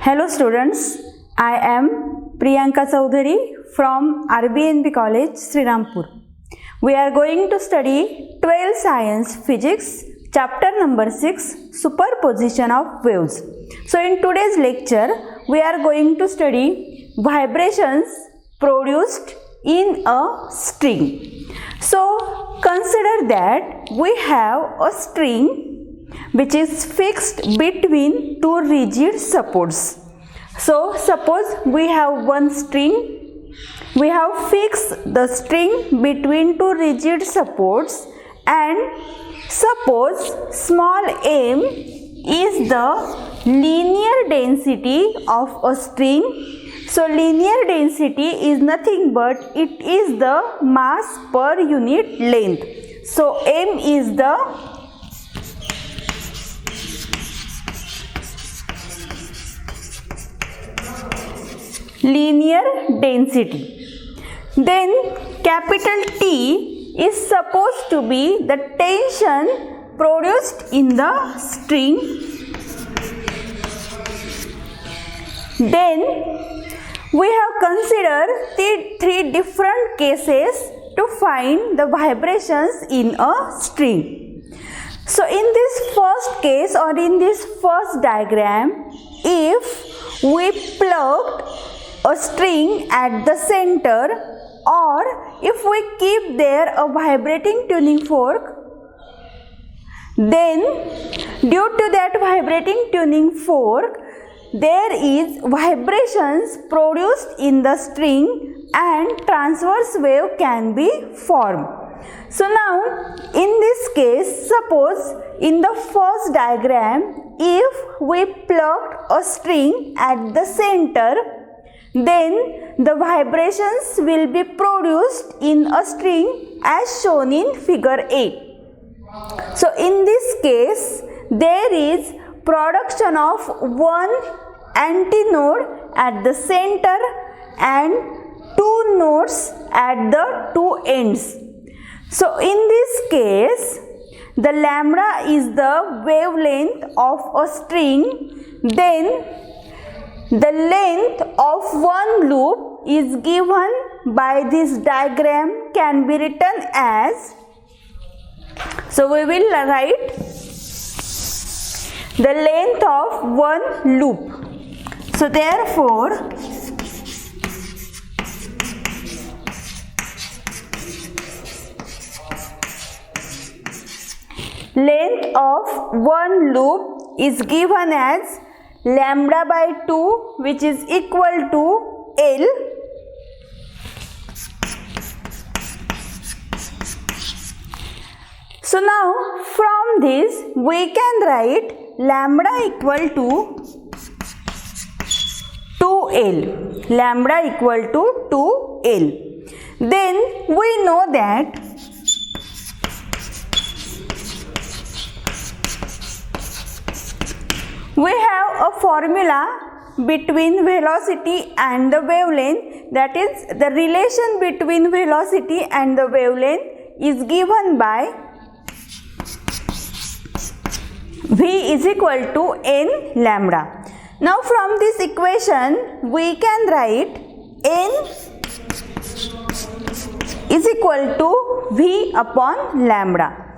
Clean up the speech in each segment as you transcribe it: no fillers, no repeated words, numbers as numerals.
Hello students, I am Priyanka Chaudhary from RBNB College, Srirampur. We are going to study 12th Science Physics, chapter number 6, Superposition of Waves. So in today's lecture, we are going to study vibrations produced in a string. So consider that we have a string which is fixed between two rigid supports. So suppose we have one string, we have fixed the string between two rigid supports, and suppose small m is the linear density of a string. So linear density is nothing but it is the mass per unit length. So m is the linear density. Then capital T is supposed to be the tension produced in the string. Then we have considered three different cases to find the vibrations in a string. So in this first case or in this first diagram, if we plugged a string at the center, or if we keep there a vibrating tuning fork, then due to that vibrating tuning fork, there is vibrations produced in the string and transverse wave can be formed. So now in this case, suppose in the first diagram, if we plugged a string at the center, then the vibrations will be produced in a string as shown in figure 8. So in this case, there is production of one antinode at the center and two nodes at the two ends. So in this case, the lambda is the wavelength of a string. Then the length of one loop is given by this diagram, can be written as, so we will write the length of one loop. So therefore, length of one loop is given as lambda by 2, which is equal to L. So now from this we can write lambda equal to 2L. Lambda equal to 2L. Then we know that we have a formula between velocity and the wavelength, that is the relation between velocity and the wavelength is given by V is equal to N lambda. Now from this equation we can write N is equal to V upon lambda.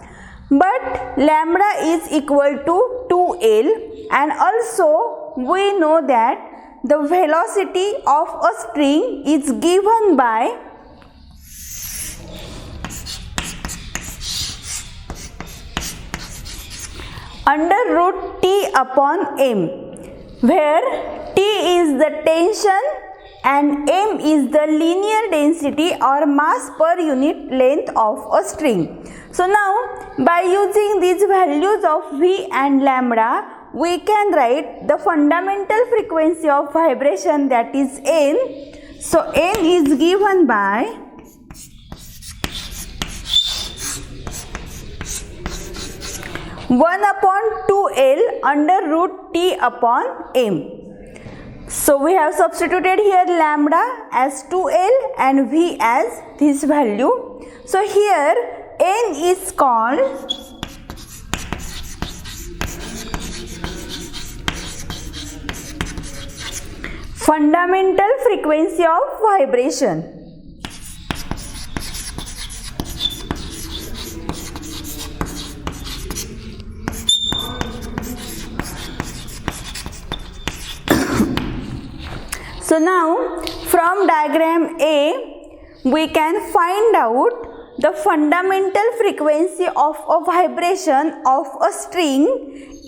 But lambda is equal to 2L, and also we know that the velocity of a string is given by under root T upon M, where T is the tension and M is the linear density or mass per unit length of a string. So now by using these values of V and lambda, we can write the fundamental frequency of vibration, that is N. So N is given by one upon 2L under root T upon M. So we have substituted here lambda as 2L and V as this value. So here N is called fundamental frequency of vibration. So now from diagram A we can find out the fundamental frequency of a vibration of a string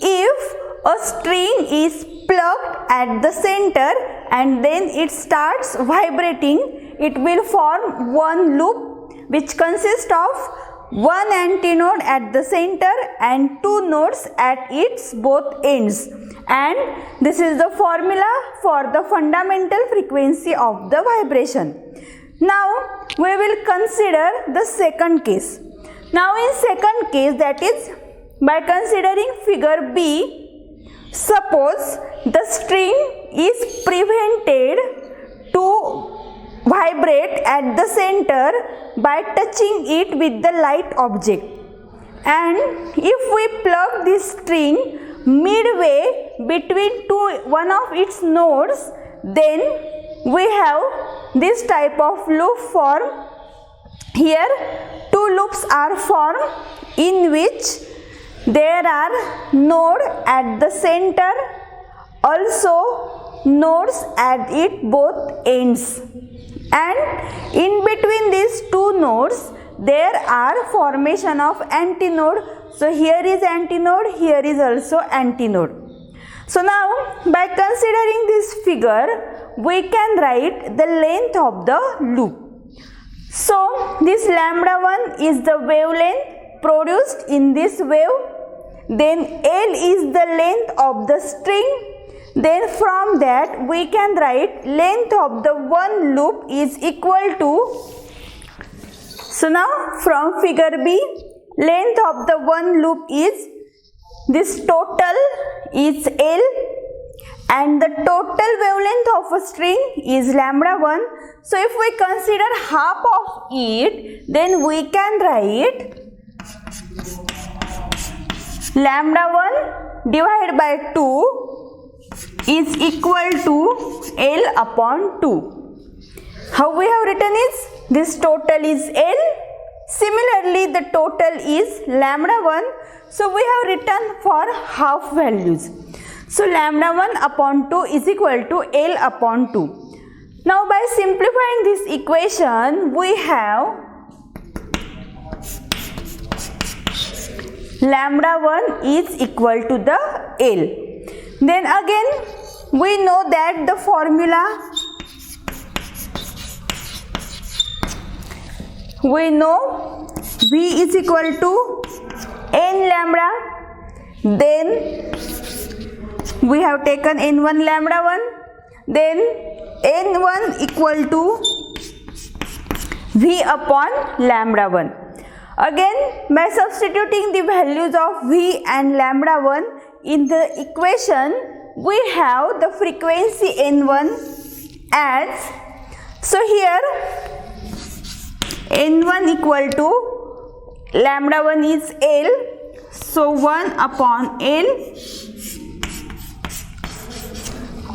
if a string is plugged at the center and then it starts vibrating. It will form one loop which consists of one antinode at the center and two nodes at its both ends, and this is the formula for the fundamental frequency of the vibration. Now we will consider the second case. Now in second case, that is by considering figure B, suppose the string is prevented to vibrate at the center by touching it with the light object, and if we plug this string midway between one of its nodes, then we have this type of loop form. Here two loops are formed in which there are node at the center, also nodes at its both ends, and in between these two nodes there are formation of antinode. So here is antinode, here is also antinode. So now by considering this figure we can write the length of the loop. So this lambda 1 is the wavelength produced in this wave, then L is the length of the string. Then from that we can write length of the one loop is equal to, so now from figure B, length of the one loop is, this total is L and the total wavelength of a string is lambda 1. So if we consider half of it, then we can write lambda 1 divided by 2 is equal to L upon 2. How we have written is, this total is L, similarly the total is lambda 1, so we have written for half values. So lambda 1 upon 2 is equal to L upon 2. Now by simplifying this equation we have lambda 1 is equal to the L. Then again we know that the formula, we know V is equal to N lambda, then we have taken N1 lambda 1, then N1 equal to V upon lambda 1. Again by substituting the values of V and lambda 1 in the equation, we have the frequency N1 as, so here N1 equal to lambda 1 is L, so 1 upon L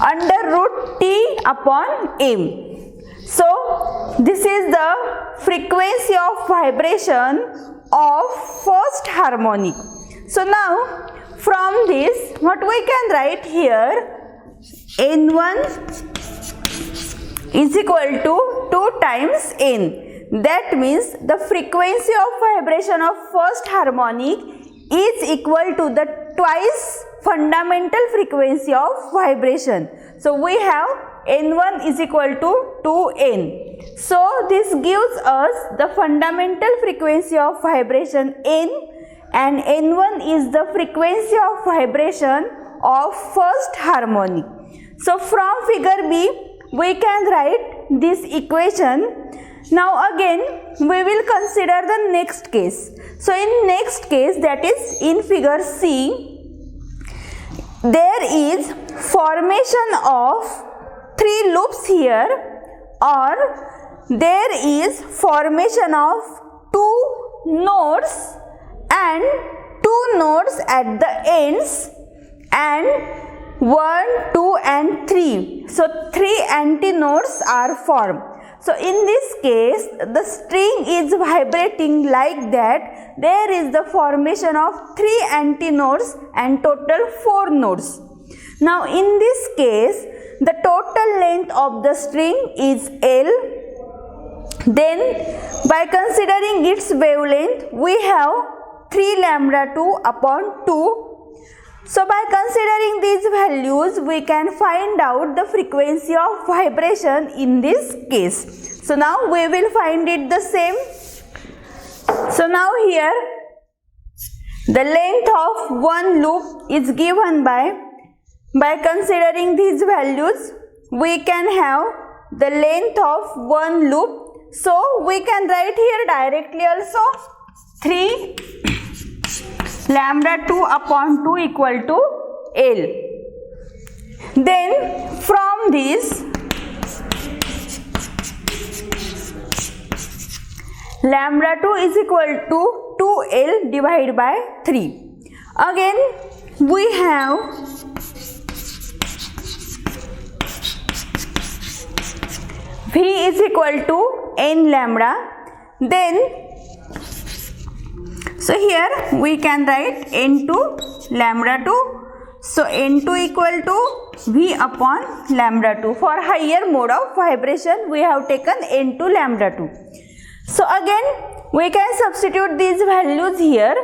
under root T upon M. So this is the frequency of vibration of first harmonic. So now from this what we can write here, N1 is equal to 2 times N. That means the frequency of vibration of first harmonic is equal to the twice fundamental frequency of vibration. So we have N1 is equal to 2N. So this gives us the fundamental frequency of vibration N, and N1 is the frequency of vibration of first harmonic. So from figure B we can write this equation. Now again we will consider the next case. So in next case, that is in figure C, there is formation of 3 loops here, or there is formation of 2 nodes and 2 nodes at the ends, and 1, 2 and 3. So 3 antinodes are formed. So in this case, the string is vibrating like that. There is the formation of 3 antinodes and total 4 nodes. Now in this case, the total length of the string is L. Then by considering its wavelength, we have 3 lambda 2 upon 2. So by considering these values, we can find out the frequency of vibration in this case. So now we will find it the same. So now here the length of one loop is given by considering these values, we can have the length of one loop. So we can write here directly also 3 lambda 2 upon 2 equal to L. Then from this, lambda 2 is equal to 2L divided by 3. Again we have V is equal to N lambda. Then so here we can write N2 lambda 2. So N2 equal to V upon lambda 2. For higher mode of vibration, we have taken N2 lambda 2. So again we can substitute these values here.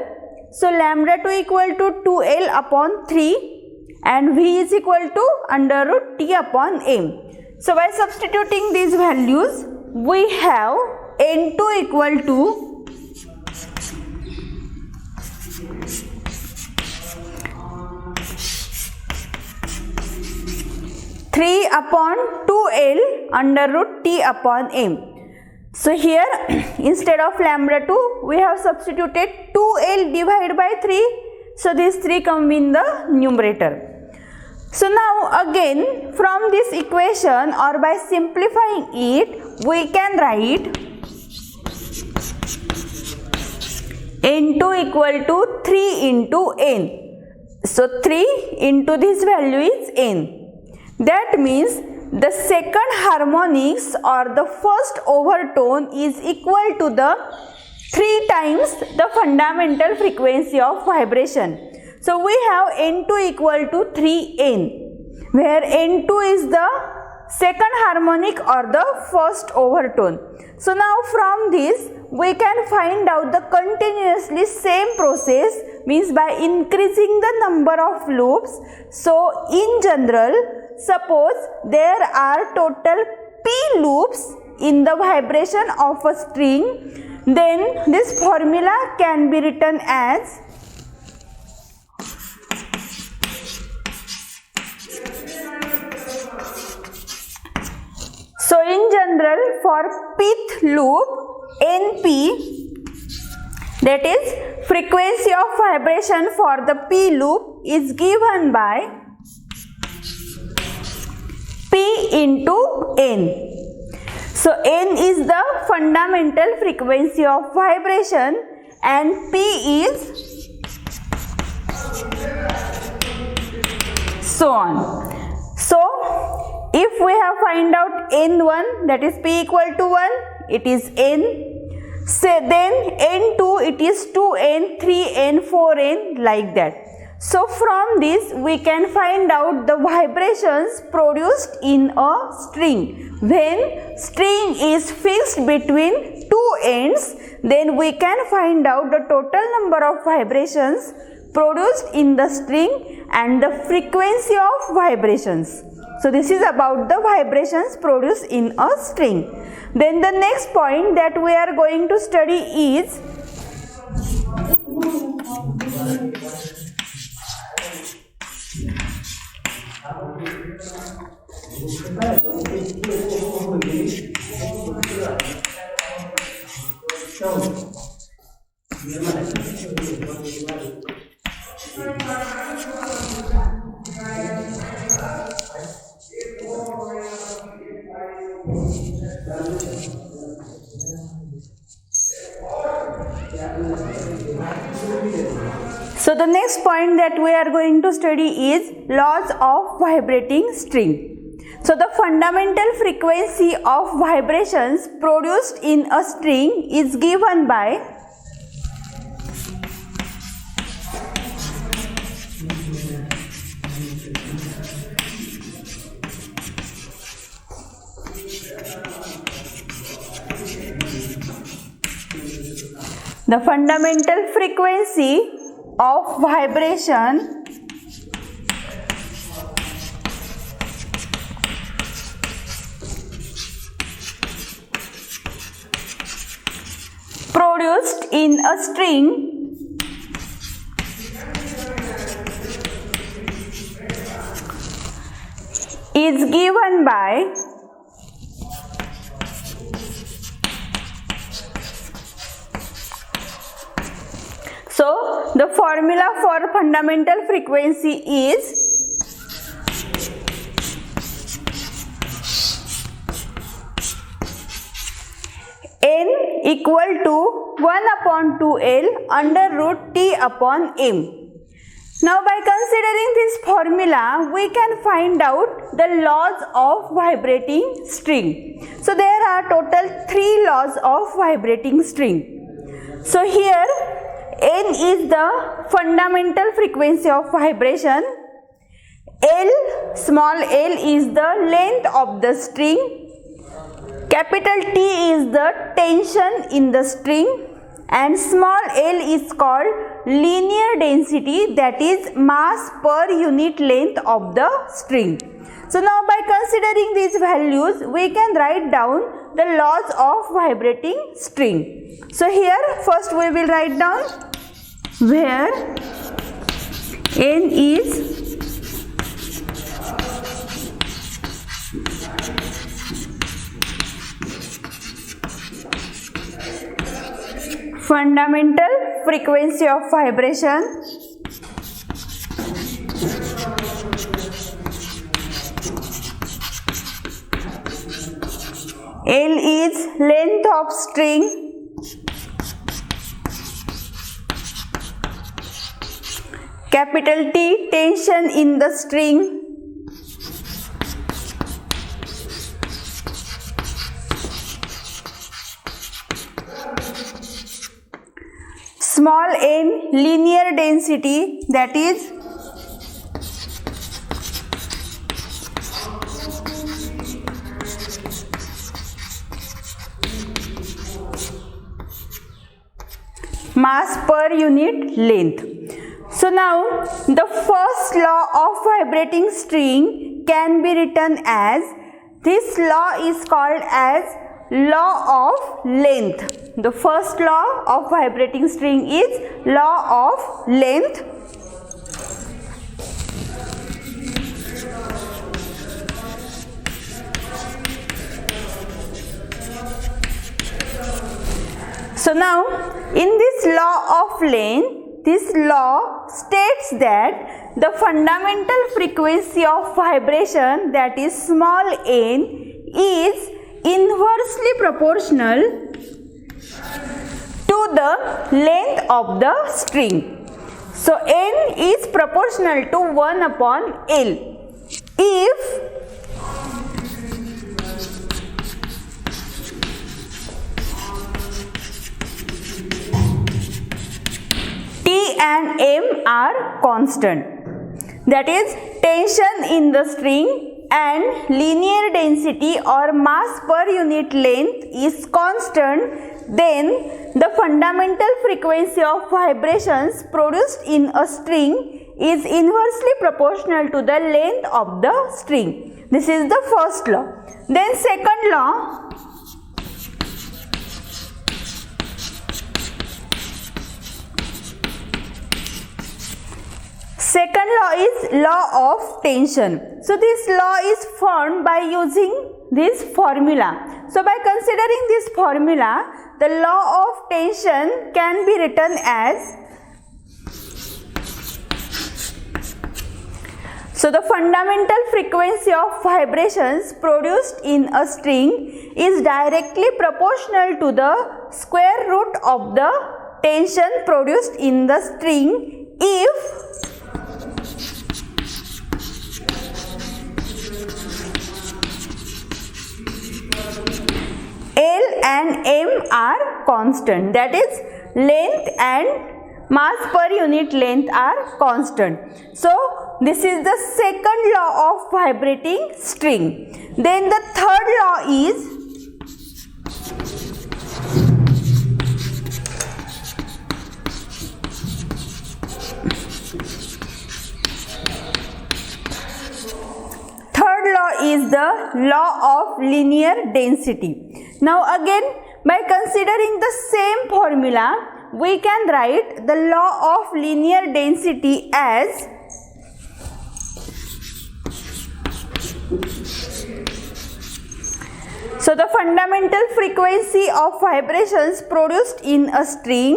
So lambda 2 equal to 2L upon 3 and V is equal to under root T upon M. So by substituting these values, we have N2 equal to 3 upon 2L under root T upon M. So here instead of lambda 2, we have substituted 2L divided by 3. So these 3 come in the numerator. So now again from this equation or by simplifying it, we can write N2 equal to 3 into N. So 3 into this value is N. That means the second harmonics or the first overtone is equal to the 3 times the fundamental frequency of vibration. So we have N2 equal to 3N, where N2 is the second harmonic or the first overtone. So now from this we can find out the continuously same process, means by increasing the number of loops. So in general, suppose there are total P loops in the vibration of a string, then this formula can be written as so in general for pth loop NP, that is frequency of vibration for the P loop is given by P into N. So N is the fundamental frequency of vibration and P is so on. So if we have find out N1, that is P equal to 1, it is N. So then N2 it is 2N, 3N, 4N, like that. So from this we can find out the vibrations produced in a string. When string is fixed between two ends, then we can find out the total number of vibrations produced in the string and the frequency of vibrations. So this is about the vibrations produced in a string. Then the next point that we are going to study is So the next point that we are going to study is laws of vibrating string. So the fundamental frequency of vibrations produced in a string is given by the fundamental frequency of vibration produced in a string is given by the formula for fundamental frequency is N equal to 1 upon 2L under root T upon M. Now by considering this formula, we can find out the laws of vibrating string. So there are total 3 laws of vibrating string. So here N is the fundamental frequency of vibration. L, small l is the length of the string. Capital T is the tension in the string. And small l is called linear density, that is mass per unit length of the string. So now by considering these values, we can write down the laws of vibrating string. So here first we will write down where N is fundamental frequency of vibration, L is length of string, capital T tension in the string, small n linear density, that is mass per unit length. So now the first law of vibrating string can be written as, this law is called as law of length. The first law of vibrating string is law of length. So now in this law of length, this law states that the fundamental frequency of vibration, that is small n, is inversely proportional to the length of the string. So n is proportional to 1 upon L. If T and M are constant, that is tension in the string and linear density or mass per unit length is constant, then the fundamental frequency of vibrations produced in a string is inversely proportional to the length of the string. This is the first law. Then second law, second law is law of tension. So this law is formed by using this formula. So by considering this formula, the law of tension can be written as, so the fundamental frequency of vibrations produced in a string is directly proportional to the square root of the tension produced in the string if L and M are constant, that is length and mass per unit length are constant. So this is the second law of vibrating string. Then the third law is the law of linear density. Now again, by considering the same formula, we can write the law of linear density as so the fundamental frequency of vibrations produced in a string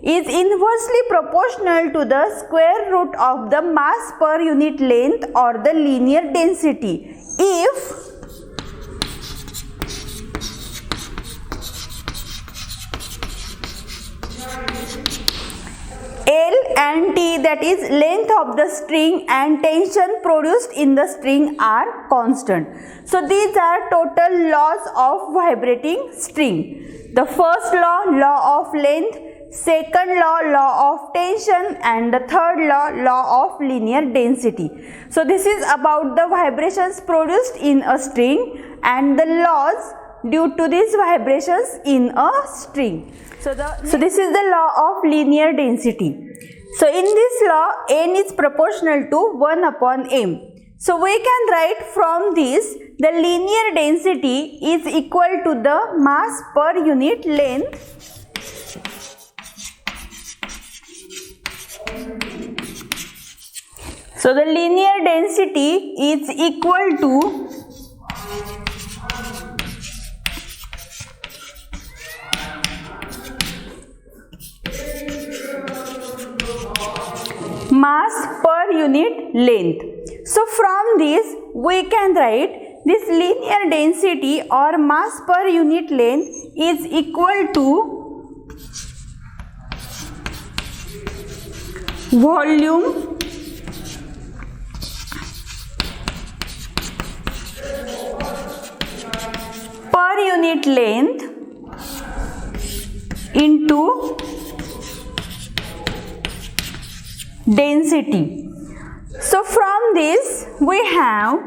is inversely proportional to the square root of the mass per unit length or the linear density. If L and T, that is length of the string, and tension produced in the string are constant. So these are total laws of vibrating string. The first law, law of length, second law, law of tension, and the third law, law of linear density. So this is about the vibrations produced in a string and the laws due to these vibrations in a string. So this is the law of linear density. So in this law, n is proportional to 1 upon m. So we can write from this, the linear density is equal to the mass per unit length So the linear density is equal to mass per unit length. So from this we can write this linear density or mass per unit length is equal to volume per unit length into density. So from this we have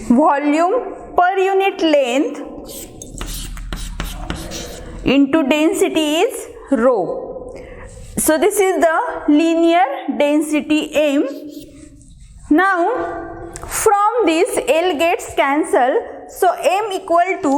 volume per unit length into density is rho. So this is the linear density m. Now from this L gets cancelled, so m equal to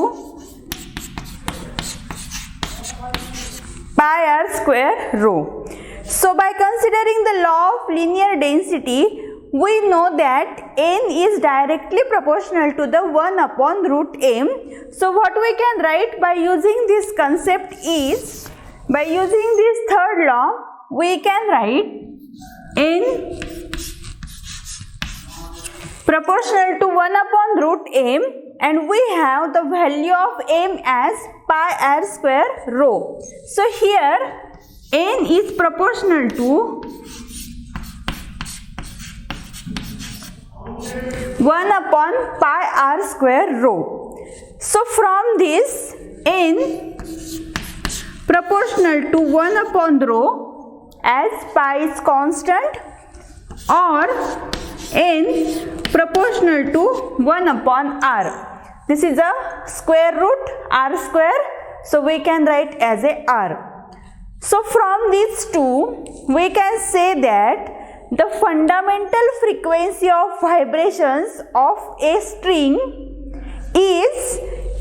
pi r square rho. So by considering the law of linear density, we know that n is directly proportional to the 1 upon root m. So what we can write by using this concept is, by using this third law, we can write n proportional to 1 upon root m, and we have the value of m as pi r square rho. So here n is proportional to 1 upon pi r square rho. So from this n proportional to 1 upon rho as pi is constant, or n proportional to 1 upon r. This is a square root r square, so we can write as a r. So from these two we can say that the fundamental frequency of vibrations of a string is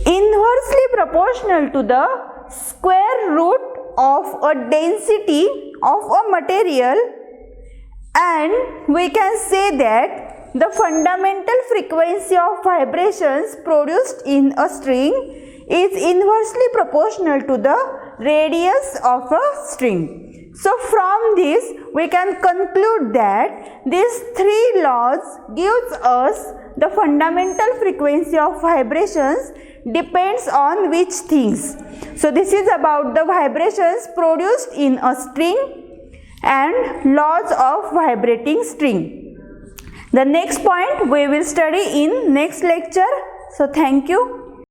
inversely proportional to the square root of a density of a material, and we can say that the fundamental frequency of vibrations produced in a string is inversely proportional to the radius of a string. So from this we can conclude that these three laws gives us the fundamental frequency of vibrations depends on which things. So this is about the vibrations produced in a string and laws of vibrating string. The next point we will study in next lecture. So thank you.